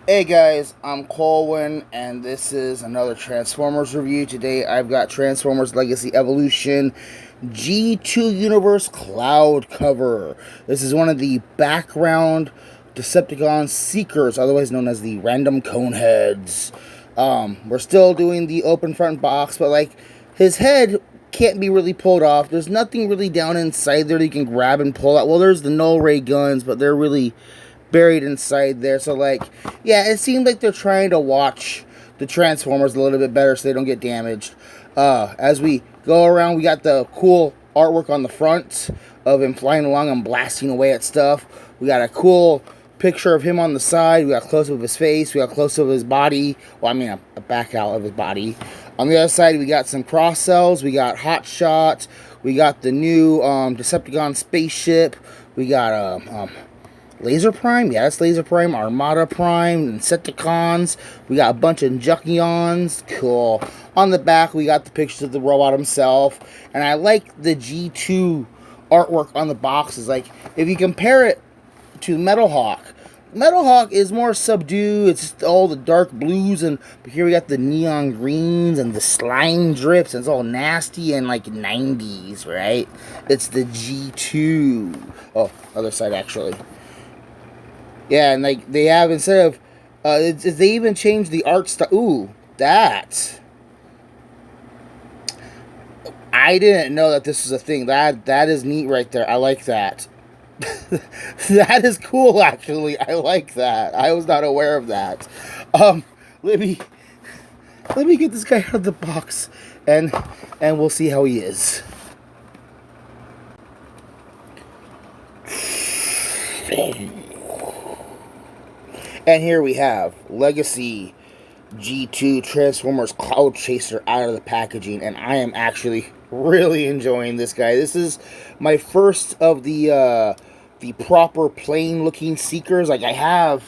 Hey guys, I'm Colwen, and this is another Transformers review. Today I've got Transformers Legacy Evolution G2 Universe CloudCover. This is one of the background Decepticon Seekers, otherwise known as the Random Coneheads. We're still doing the open front box, but like his head can't be really pulled off. There's nothing really down inside there that you can grab and pull out. Well, there's the null ray guns, but they're really buried inside there. So like, yeah, it seemed like they're trying to watch the Transformers a little bit better so they don't get damaged. As we go around, we got the cool artwork on the front of him flying along and blasting away at stuff. We got a cool picture of him on the side. We got close up of his face. We got close up of his body. Well, I mean, a back out of his body. On the other side, we got some cross cells. We got Hot Shot. We got the new Decepticon spaceship. We got Laser Prime? Yeah, that's Laser Prime. Armada Prime. Insecticons. We got a bunch of Junkions. Cool. On the back, we got the pictures of the robot himself. And I like the G2 artwork on the boxes. Like, if you compare it to Metal Hawk, Metal Hawk is more subdued. It's just all the dark blues, but here we got the neon greens and the slime drips, and it's all nasty and like 90s, right? It's the G2. Oh, other side actually. Yeah, and like they have, instead of they even changed the art style. Ooh, that. I didn't know that this was a thing. That is neat right there. I like that. That is cool, actually. I like that. I was not aware of that. Let me get this guy out of the box, and we'll see how he is. And here we have Legacy G2 Transformers Cloud Chaser out of the packaging, and I am actually really enjoying this guy. This is my first of the proper plain looking Seekers. Like I have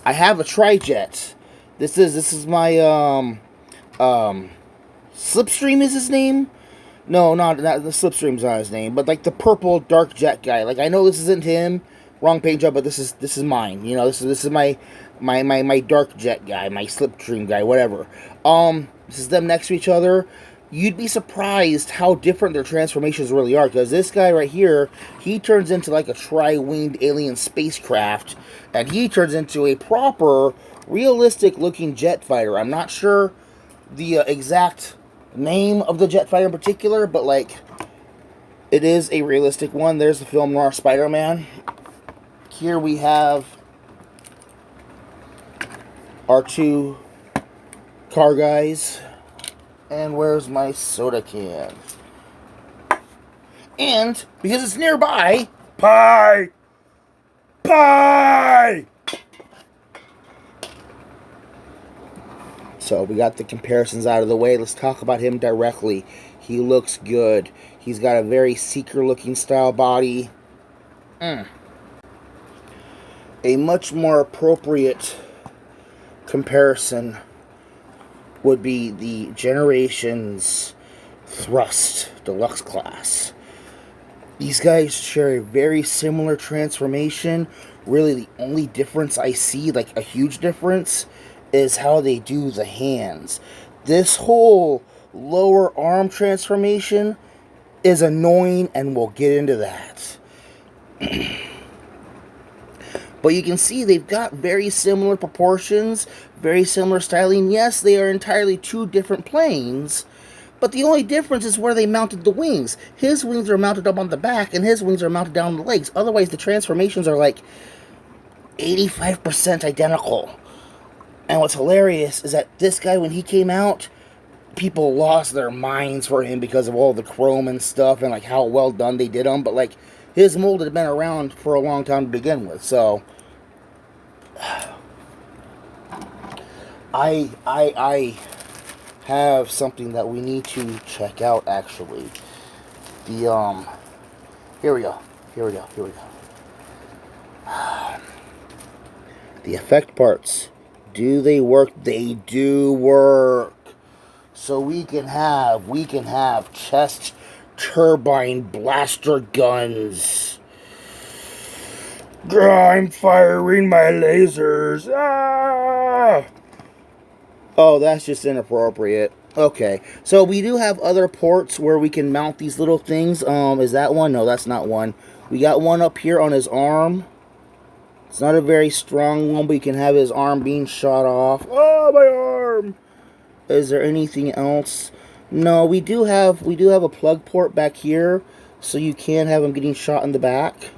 a Trijet. This is my Slipstream is his name. No, not the Slipstream's not his name, but like the purple dark jet guy. Like I know this isn't him. Wrong paint job, but this is mine. You know, this is my dark jet guy, my Slipstream guy, whatever. This is them next to each other. You'd be surprised how different their transformations really are, because this guy right here, he turns into like a tri-winged alien spacecraft, and he turns into a proper, realistic-looking jet fighter. I'm not sure the exact name of the jet fighter in particular, but like, it is a realistic one. There's the film noir Spider-Man. Here we have our two car guys. And where's my soda can? And, because it's nearby, pie! Pie! So we got the comparisons out of the way. Let's talk about him directly. He looks good. He's got a very Seeker-looking style body. A much more appropriate comparison would be the Generations Thrust Deluxe class. These guys share a very similar transformation. Really, the only difference I see, like a huge difference, is how they do the hands. This whole lower arm transformation is annoying, and we'll get into that. But you can see they've got very similar proportions, very similar styling. Yes, they are entirely two different planes, but the only difference is where they mounted the wings. His wings are mounted up on the back, and his wings are mounted down the legs. Otherwise, the transformations are like 85% identical. And what's hilarious is that this guy, when he came out, people lost their minds for him because of all the chrome and stuff and like how well done they did him. But like, his mold had been around for a long time to begin with, so I have something that we need to check out, actually. The here we go. The effect parts. Do they work? They do work. So we can have chest turbine blaster guns. I'm firing my lasers. Ah! Oh, that's just inappropriate. Okay, so we do have other ports where we can mount these little things. Is that one? No, that's not one. We got one up here on his arm. It's not a very strong one, but you can have his arm being shot off. Oh, my arm! Is there anything else? No, we do have a plug port back here, so you can have him getting shot in the back.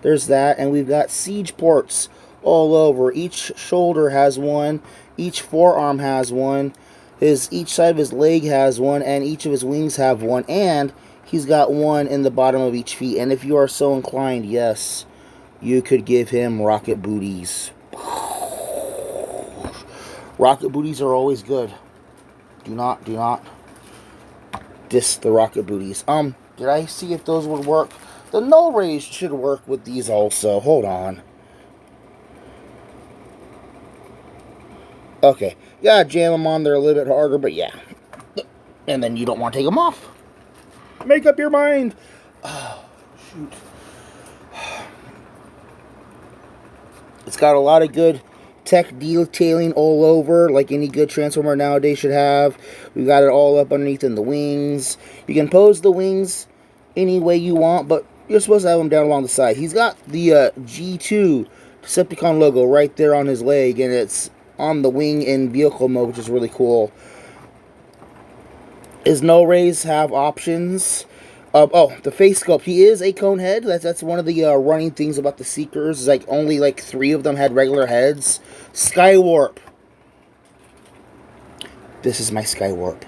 There's that, and we've got siege ports all over. Each shoulder has one, each forearm has one, each side of his leg has one, and each of his wings have one, and he's got one in the bottom of each feet. And if you are so inclined, yes, you could give him rocket booties. Rocket booties are always good. Do not diss the rocket booties. Did I see if those would work? The null rays should work with these also. Hold on. Okay. Yeah, jam them on there a little bit harder, but yeah. And then you don't want to take them off. Make up your mind. Oh, shoot. It's got a lot of good tech detailing all over, like any good Transformer nowadays should have. We've got it all up underneath in the wings. You can pose the wings any way you want, but you're supposed to have them down along the side. He's got the G2 Decepticon logo right there on his leg, and it's on the wing in vehicle mode, which is really cool. His null rays have options. Oh, the face sculpt. He is a cone head. That's one of the running things about the Seekers. Is like only like 3 of them had regular heads. Skywarp. This is my Skywarp.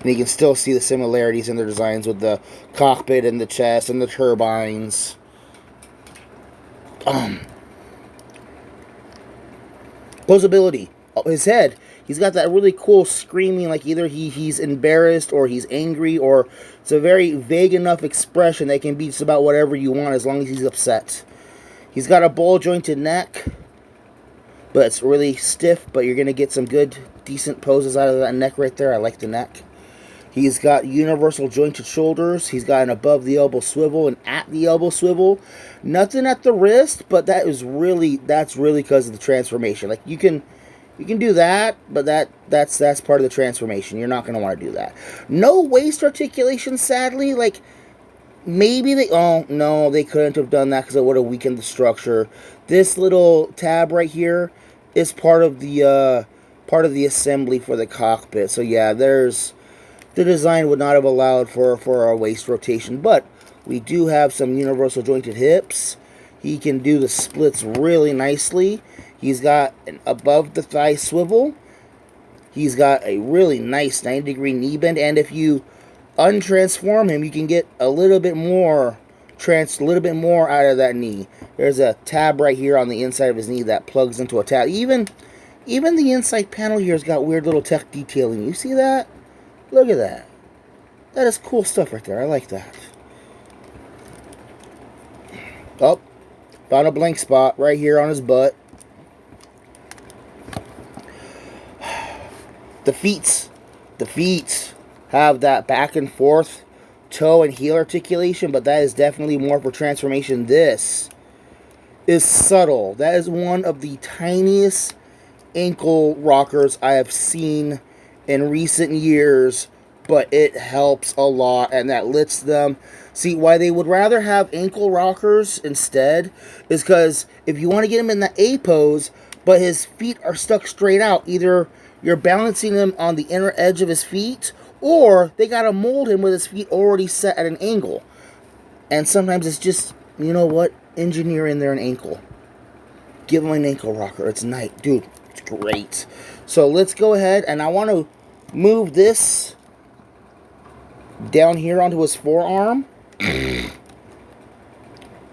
And you can still see the similarities in their designs with the cockpit and the chest and the turbines. Posability. Oh, his head. He's got that really cool screaming, like either he's embarrassed or he's angry, or it's a very vague enough expression that can be just about whatever you want as long as he's upset. He's got a ball-jointed neck, but it's really stiff, but you're going to get some good, decent poses out of that neck right there. I like the neck. He's got universal jointed shoulders. He's got an above the elbow swivel and at the elbow swivel. Nothing at the wrist, but that's really because of the transformation. Like you can do that, but that's part of the transformation. You're not going to want to do that. No waist articulation, sadly. Like maybe they couldn't have done that because it would have weakened the structure. This little tab right here is part of the assembly for the cockpit. So yeah, the design would not have allowed for a waist rotation, but we do have some universal jointed hips. He can do the splits really nicely. He's got an above the thigh swivel. He's got a really nice 90-degree knee bend, and if you untransform him, you can get a little bit more out of that knee. There's a tab right here on the inside of his knee that plugs into a tab. Even the inside panel here has got weird little tech detailing. You see that? Look at that. That is cool stuff right there. I like that. Oh, found a blank spot right here on his butt. The feet have that back and forth toe and heel articulation, but that is definitely more for transformation. This is subtle. That is one of the tiniest ankle rockers I have seen in recent years, but it helps a lot, and that lets them see why they would rather have ankle rockers instead is because if you want to get him in the A pose, but his feet are stuck straight out, either you're balancing him on the inner edge of his feet, or they got to mold him with his feet already set at an angle. And sometimes it's just, you know what, engineer in there an ankle. Give him an ankle rocker. It's nice. Dude, it's great. So let's go ahead, and I want to move this down here onto his forearm.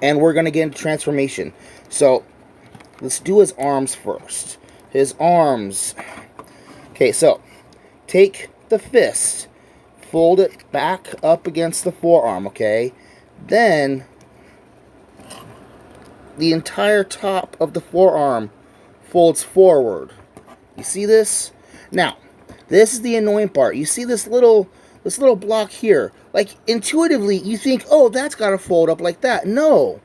And we're going to get into transformation. So let's do his arms first. His arms. Okay, so take the fist, fold it back up against the forearm, okay? Then the entire top of the forearm folds forward. You see this? Now, this is the annoying part. You see this little block here. Like, intuitively, you think, oh, that's got to fold up like that. No.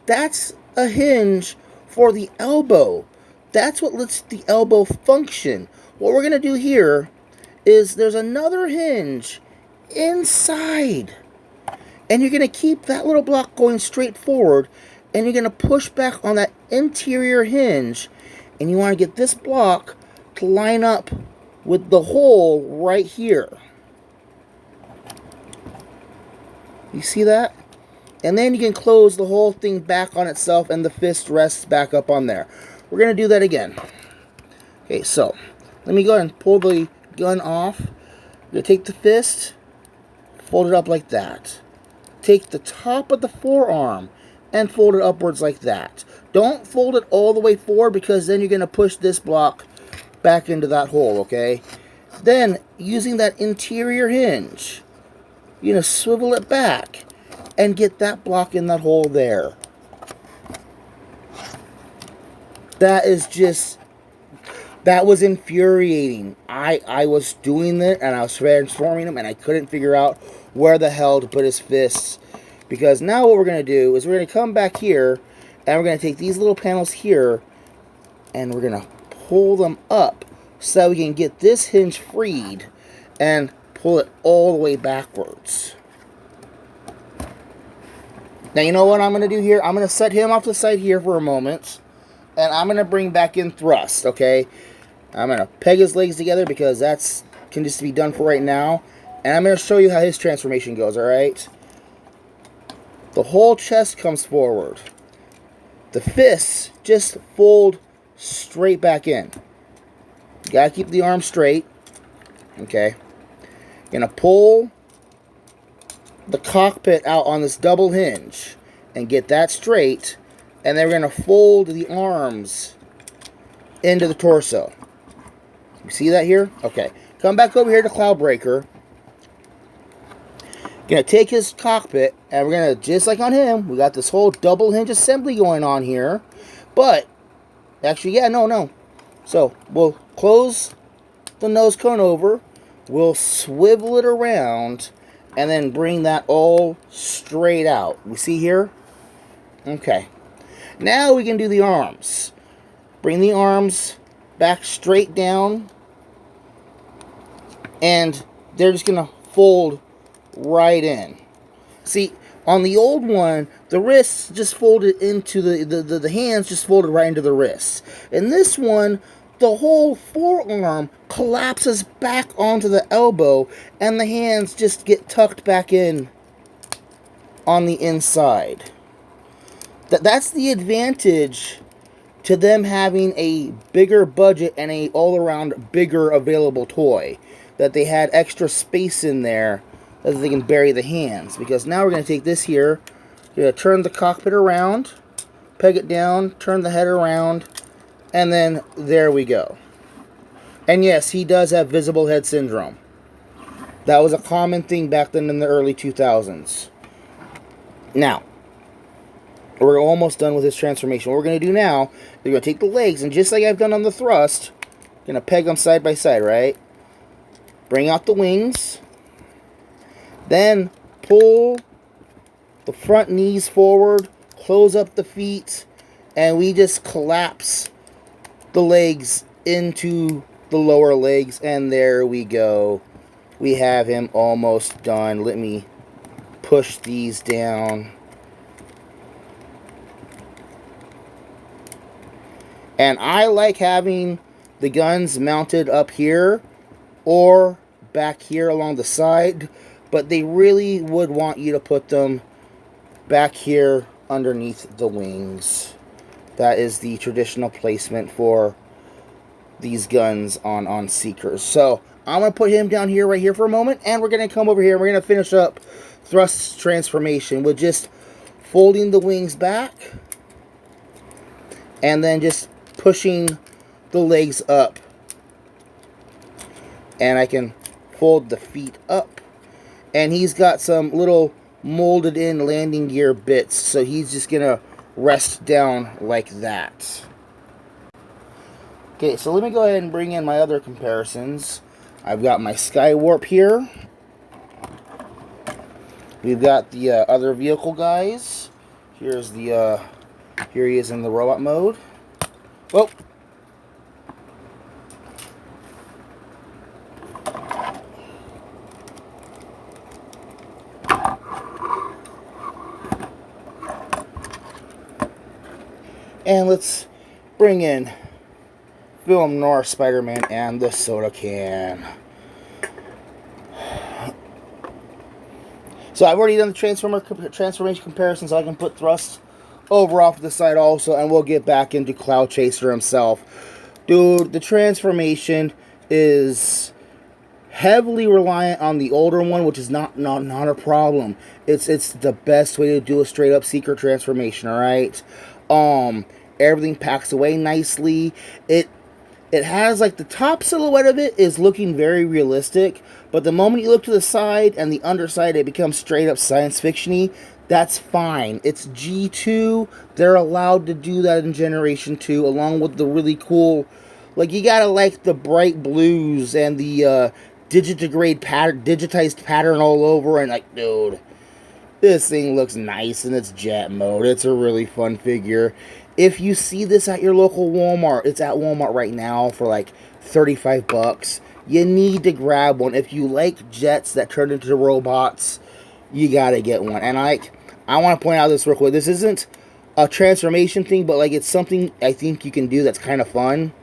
That's a hinge for the elbow. That's what lets the elbow function. What we're going to do here is there's another hinge inside. And you're going to keep that little block going straight forward. And you're going to push back on that interior hinge. And you want to get this block to line up with the hole right here. You see that? And then you can close the whole thing back on itself and the fist rests back up on there. We're going to do that again. Okay, so let me go ahead and pull the gun off. I'm going to take the fist, fold it up like that. Take the top of the forearm and fold it upwards like that. Don't fold it all the way forward because then you're going to push this block back into that hole, okay? Then, using that interior hinge, you're going to swivel it back and get that block in that hole there. That was infuriating. I was doing it and I was transforming him and I couldn't figure out where the hell to put his fists. Because now what we're going to do is we're going to come back here and we're going to take these little panels here and we're going to pull them up so that we can get this hinge freed and pull it all the way backwards. Now you know what I'm going to do here? I'm going to set him off to the side here for a moment. And I'm going to bring back in thrust, okay? I'm going to peg his legs together because that's can just be done for right now. And I'm going to show you how his transformation goes, alright? The whole chest comes forward. The fists just fold straight back in. You got to keep the arm straight. Okay? You're going to pull the cockpit out on this double hinge and get that straight. And then we're going to fold the arms into the torso. You see that here? Okay. Come back over here to Cloudbreaker. Going to take his cockpit, and we're going to, just like on him, we got this whole double hinge assembly going on here. But, actually, yeah, no. So, we'll close the nose cone over. We'll swivel it around, and then bring that all straight out. We see here? Okay. Now we can do the arms. Bring the arms back straight down. And they're just going to fold right in. See, on the old one, the wrists just folded into the hands just folded right into the wrists. In this one, the whole forearm collapses back onto the elbow and the hands just get tucked back in on the inside. That's the advantage to them having a bigger budget and a all-around bigger available toy. That they had extra space in there that they can bury the hands. Because now we're going to take this here, we're going to turn the cockpit around, peg it down, turn the head around, and then there we go. And yes, he does have visible head syndrome. That was a common thing back then in the early 2000s. Now, we're almost done with this transformation. What we're going to do now, we're going to take the legs, and just like I've done on the thrust, going to peg them side by side, right? Bring out the wings. Then pull the front knees forward, close up the feet, and we just collapse the legs into the lower legs, and there we go. We have him almost done. Let me push these down. And I like having the guns mounted up here or back here along the side, but they really would want you to put them back here underneath the wings. That is the traditional placement for these guns on Seekers. So I'm going to put him down here, right here for a moment, and we're going to come over here and we're going to finish up thrust transformation with just folding the wings back and then just pushing the legs up. And I can fold the feet up. And he's got some little molded in landing gear bits, so he's just going to rest down like that. Okay, so let me go ahead and bring in my other comparisons. I've got my Skywarp here. We've got the other vehicle guys. Here's the, here he is in the robot mode. Whoa! And let's bring in Film Noir Spider-Man and the soda can. So I've already done the transformation comparison, so I can put Thrust over off to the side also, and we'll get back into Cloud Chaser himself. Dude, the transformation is heavily reliant on the older one, which is not a problem. It's the best way to do a straight up secret transformation, alright? Everything packs away nicely. It has, like, the top silhouette of it is looking very realistic, but the moment you look to the side and the underside, it becomes straight up science fiction-y. That's fine. It's G2. They're allowed to do that in Generation 2, along with the really cool, like, you gotta like the bright blues and the digitized pattern all over, and, like, dude, this thing looks nice in its jet mode. It's a really fun figure. If you see this at your local Walmart, it's at Walmart right now for like 35 bucks. You need to grab one. If you like jets that turn into robots, you gotta get one. And I want to point out this real quick. This isn't a transformation thing, but like it's something I think you can do that's kind of fun.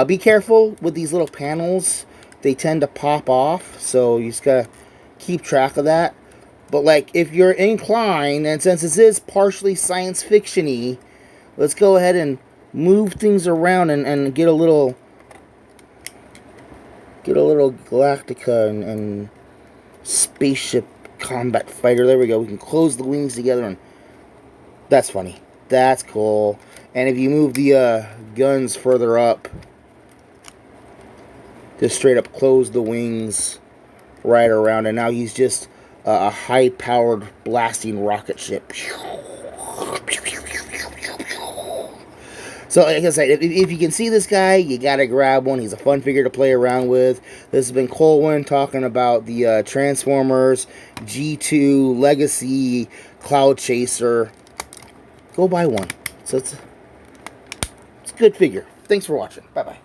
Be careful with these little panels. They tend to pop off, so you just gotta keep track of that. But like if you're inclined, and since this is partially science fiction-y, let's go ahead and move things around and get a little Galactica and spaceship combat fighter. There we go. We can close the wings together, and that's funny. That's cool. And if you move the guns further up, just straight up close the wings right around, and now he's just a high-powered blasting rocket ship. So, like I said, if you can see this guy, you gotta grab one. He's a fun figure to play around with. This has been Colwen talking about the Transformers G2 Legacy Cloud Chaser. Go buy one. So it's a good figure. Thanks for watching. Bye-bye.